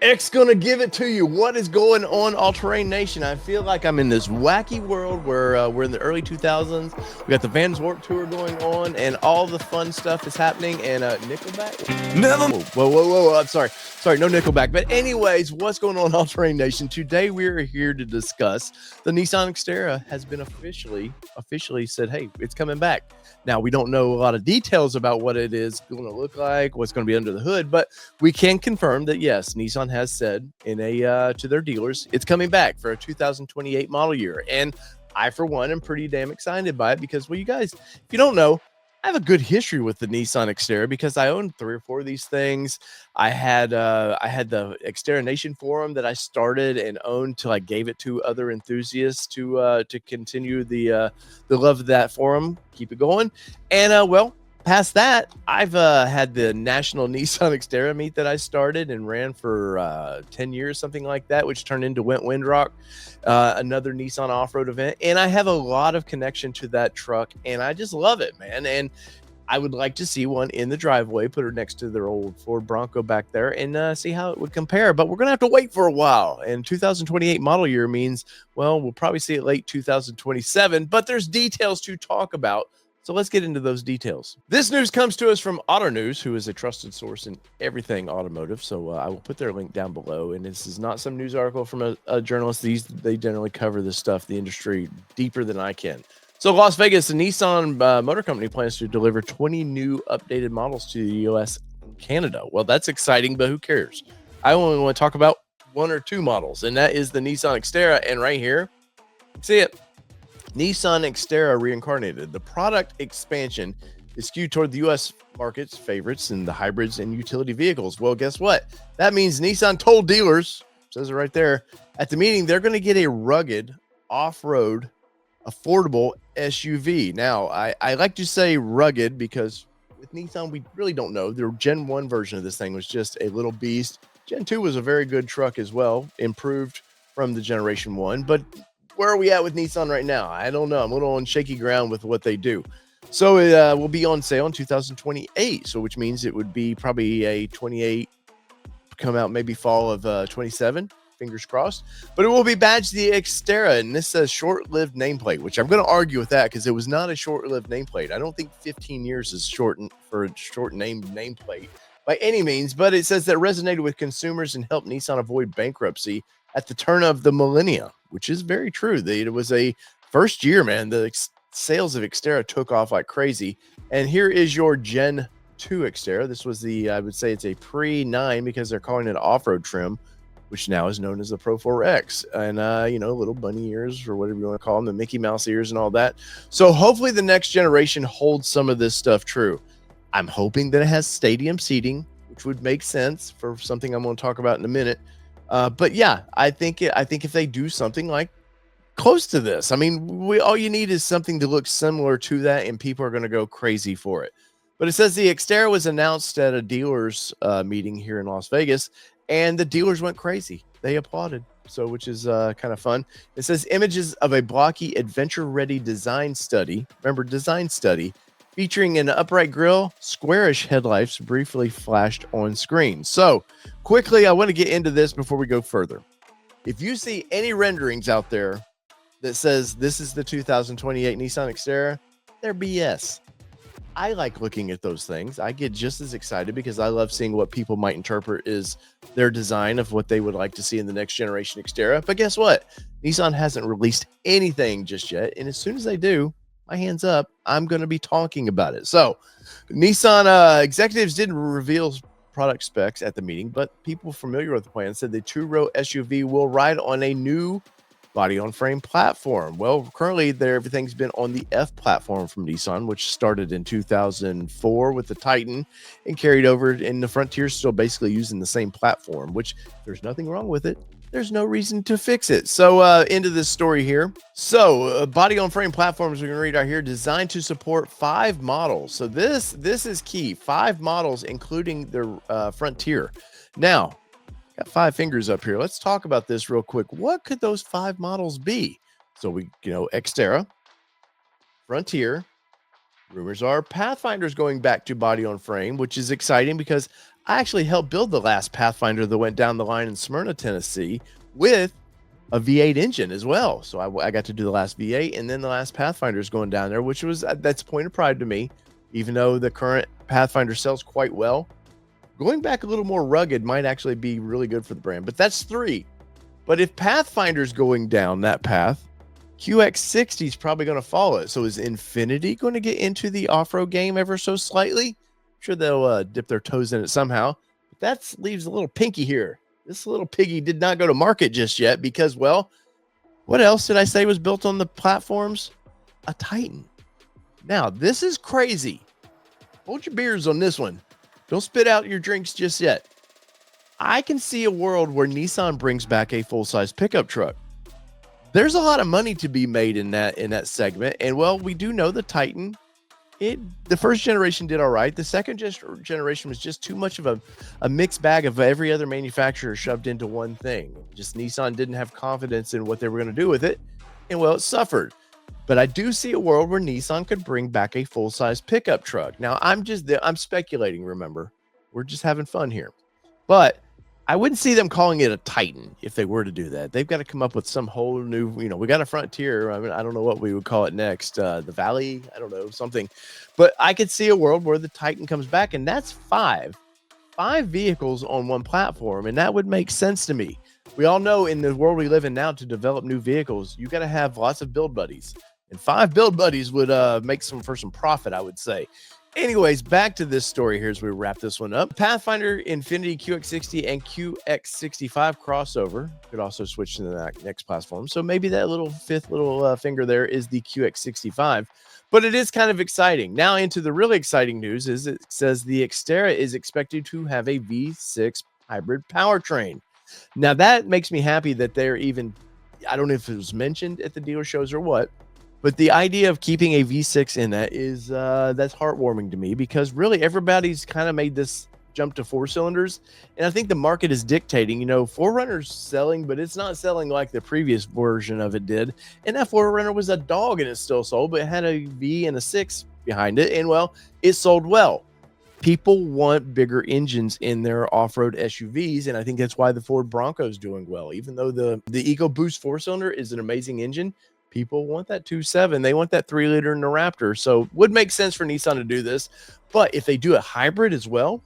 X gonna give it to you. What is going on, All Terrain Nation? I feel like I'm in this wacky world where we're in the early 2000s. We got the Vans Warp Tour going on, and all the fun stuff is happening. And Nickelback. Never. Whoa! I'm sorry, no Nickelback. But anyways, what's going on, All Terrain Nation? Today we're here to discuss the Nissan Xterra has been officially said, hey, it's coming back. Now, we don't know a lot of details about what it is going to look like, what's going to be under the hood, but we can confirm that, yes, Nissan has said in to their dealers, it's coming back for a 2028 model year. And I, for one, am pretty damn excited by it because, well, you guys, if you don't know, I have a good history with the Nissan Xterra because I owned 3 or 4 of these things. I had the Xterra Nation forum that I started and owned till I gave it to other enthusiasts to continue the love of that forum, keep it going. And well, past that, I've had the National Nissan Xterra meet that I started and ran for 10 years, something like that, which turned into Windrock, another Nissan off-road event. And I have a lot of connection to that truck, and I just love it, man. And I would like to see one in the driveway, put her next to their old Ford Bronco back there, and see how it would compare. But we're going to have to wait for a while. And 2028 model year means, well, we'll probably see it late 2027, but there's details to talk about. So let's get into those details. This news comes to us from Auto News, who is a trusted source in everything automotive. So I will put their link down below. And this is not some news article from a journalist. They generally cover this stuff, the industry, deeper than I can. So Las Vegas, the Nissan Motor Company plans to deliver 20 new updated models to the US and Canada. Well, that's exciting, but who cares? I only want to talk about 1 or 2 models, and that is the Nissan Xterra. And right here, see it. Nissan Xterra reincarnated. The product expansion is skewed toward the U.S. market's favorites in the hybrids and utility vehicles. Well, guess what? That means Nissan told dealers, says it right there, at the meeting, they're going to get a rugged, off-road, affordable SUV. Now, I like to say rugged because with Nissan, we really don't know. Their Gen 1 version of this thing was just a little beast. Gen 2 was a very good truck as well, improved from the Generation 1, but where are we at with Nissan right now? I don't know. I'm a little on shaky ground with what they do. So it will be on sale in 2028. So which means it would be probably a 28, come out maybe fall of 27. Fingers crossed. But it will be badged the Xterra, and this says short-lived nameplate, which I'm going to argue with that because it was not a short-lived nameplate. I don't think 15 years is shortened for a short-named nameplate by any means, but it says that resonated with consumers and helped Nissan avoid bankruptcy at the turn of the millennia, which is very true. It was a first year, man. The sales of Xterra took off like crazy. And here is your Gen 2 Xterra. This was I would say it's a pre-9 because they're calling it off-road trim, which now is known as the Pro 4X. And, little bunny ears or whatever you want to call them, the Mickey Mouse ears and all that. So hopefully the next generation holds some of this stuff true. I'm hoping that it has stadium seating, which would make sense for something I'm going to talk about in a minute. But yeah, I think if they do something like close to this, I mean, all you need is something to look similar to that, and people are going to go crazy for it. But it says the Xterra was announced at a dealers meeting here in Las Vegas, and the dealers went crazy. They applauded, so which is kind of fun. It says images of a blocky, adventure-ready design study. Remember, design study. Featuring an upright grille, squarish headlights briefly flashed on screen. So, quickly, I want to get into this before we go further. If you see any renderings out there that says this is the 2028 Nissan Xterra, they're BS. I like looking at those things. I get just as excited because I love seeing what people might interpret is their design of what they would like to see in the next generation Xterra. But guess what? Nissan hasn't released anything just yet. And as soon as they do, my hands up, I'm going to be talking about it. So Nissan executives didn't reveal product specs at the meeting, but people familiar with the plan said the 2-row SUV will ride on a new body-on-frame platform. Well, currently everything's been on the F platform from Nissan, which started in 2004 with the Titan and carried over in the Frontier, still basically using the same platform, which there's nothing wrong with it. There's no reason to fix it. So into this story here. So body on frame platforms we're going to read out here designed to support 5 models. So this is key. 5 models, including their Frontier. Now, got 5 fingers up here. Let's talk about this real quick. What could those 5 models be? So Xterra, Frontier. Rumors are Pathfinder's going back to body on frame, which is exciting because I actually helped build the last Pathfinder that went down the line in Smyrna, Tennessee, with a V8 engine as well. So I got to do the last V8, and then the last Pathfinder is going down there, which was that's a point of pride to me. Even though the current Pathfinder sells quite well, going back a little more rugged might actually be really good for the brand. But that's 3. But if Pathfinder's going down that path, QX60 is probably going to follow it. So is Infinity going to get into the off-road game ever so slightly? I'm sure they'll dip their toes in it somehow. But that leaves a little pinky here. This little piggy did not go to market just yet because, well, what else did I say was built on the platforms? A Titan. Now, this is crazy. Hold your beers on this one. Don't spit out your drinks just yet. I can see a world where Nissan brings back a full-size pickup truck. There's a lot of money to be made in that segment. And, well, we do know the Titan. The first generation did all right. The second generation was just too much of a mixed bag of every other manufacturer shoved into one thing. Just Nissan didn't have confidence in what they were going to do with it, and well, it suffered. But I do see a world where Nissan could bring back a full-size pickup truck. Now, I'm speculating, remember. We're just having fun here. But I wouldn't see them calling it a Titan if they were to do that. They've got to come up with some whole new, we got a Frontier. I mean, I don't know what we would call it next. The Valley, I don't know, something. But I could see a world where the Titan comes back, and that's 5 vehicles on one platform, and that would make sense to me. We all know in the world we live in now, to develop new vehicles, you got to have lots of build buddies. And 5 build buddies would make for some profit, I would say. Anyways, back to this story here as we wrap this one up. Pathfinder, Infinity, QX60, and QX65 crossover could also switch to the next platform. So maybe that little fifth little finger there is the QX65. But it is kind of exciting. Now into the really exciting news is it says the Xterra is expected to have a V6 hybrid powertrain. Now that makes me happy that they're even, I don't know if it was mentioned at the dealer shows or what, but the idea of keeping a V6 in that is that's heartwarming to me because really everybody's kind of made this jump to 4 cylinders. And I think the market is dictating, 4Runner's selling, but it's not selling like the previous version of it did. And that 4Runner was a dog and it still sold, but it had a V and a 6 behind it. And well, it sold well. People want bigger engines in their off-road SUVs, and I think that's why the Ford Bronco is doing well. Even though the EcoBoost 4-cylinder is an amazing engine, people want that 2.7. They want that 3-liter in the Raptor. So would make sense for Nissan to do this. But if they do a hybrid as well,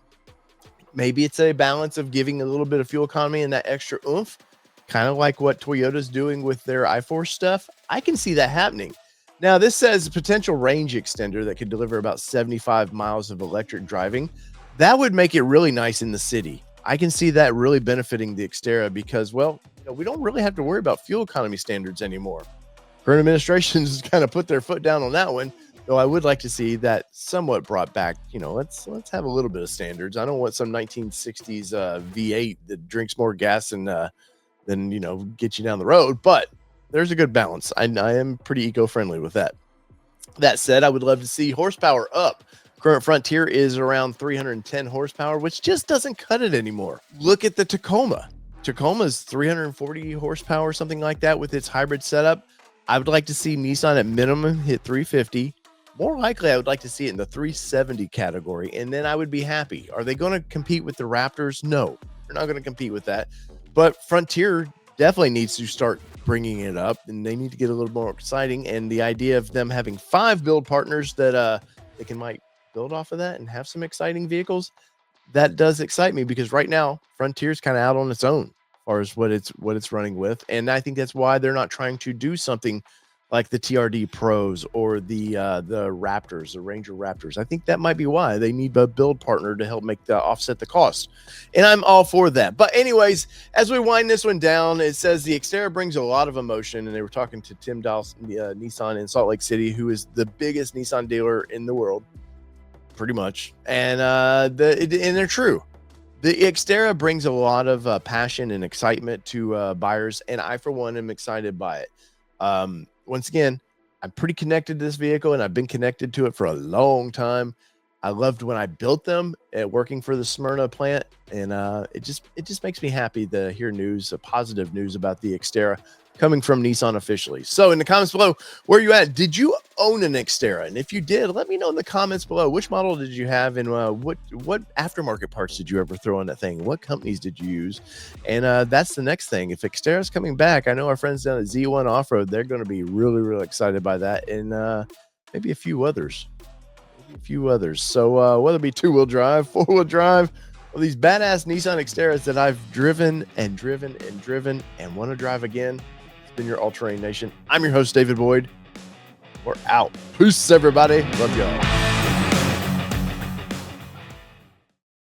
maybe it's a balance of giving a little bit of fuel economy and that extra oomph, kind of like what Toyota's doing with their iForce stuff. I can see that happening. Now, this says potential range extender that could deliver about 75 miles of electric driving. That would make it really nice in the city. I can see that really benefiting the Xterra because, well, we don't really have to worry about fuel economy standards anymore. Current administrations kind of put their foot down on that one, though I would like to see that somewhat brought back. Let's have a little bit of standards. I don't want some 1960s V8 that drinks more gas than get you down the road, but there's a good balance. I am pretty eco-friendly with that. That said, I would love to see horsepower up. Current Frontier is around 310 horsepower, which just doesn't cut it anymore. Look at the Tacoma. Tacoma's 340 horsepower, something like that, with its hybrid setup. I would like to see Nissan at minimum hit 350. More likely, I would like to see it in the 370 category, and then I would be happy. Are they going to compete with the Raptors? No, they're not going to compete with that. But Frontier definitely needs to start bringing it up, and they need to get a little more exciting. And the idea of them having 5 build partners that they might build off of that and have some exciting vehicles, that does excite me because right now Frontier's kind of out on its own as far as what it's running with. And I think that's why they're not trying to do something like the TRD Pros or the Raptors, the Ranger Raptors. I think that might be why they need a build partner to help offset the cost. And I'm all for that. But anyways, as we wind this one down, it says the Xterra brings a lot of emotion. And they were talking to Tim Dowse, Nissan in Salt Lake City, who is the biggest Nissan dealer in the world, pretty much. And and they're true. The Xterra brings a lot of passion and excitement to buyers, and I, for one, am excited by it. Once again, I'm pretty connected to this vehicle, and I've been connected to it for a long time. I loved when I built them at working for the Smyrna plant, and it just makes me happy to hear news, positive news about the Xterra coming from Nissan officially. So in the comments below, where are you at? Did you own an Xterra? And if you did, let me know in the comments below. Which model did you have, and what aftermarket parts did you ever throw on that thing? What companies did you use? And that's the next thing. If Xterra's coming back, I know our friends down at Z1 Off-Road, they're going to be really, really excited by that, and maybe a few others. So whether it be two-wheel drive, four-wheel drive, or these badass Nissan Xterras that I've driven and want to drive again, it's been your All Terrain Nation. I'm your host, David Boyd. We're out. Peace, everybody. Love y'all.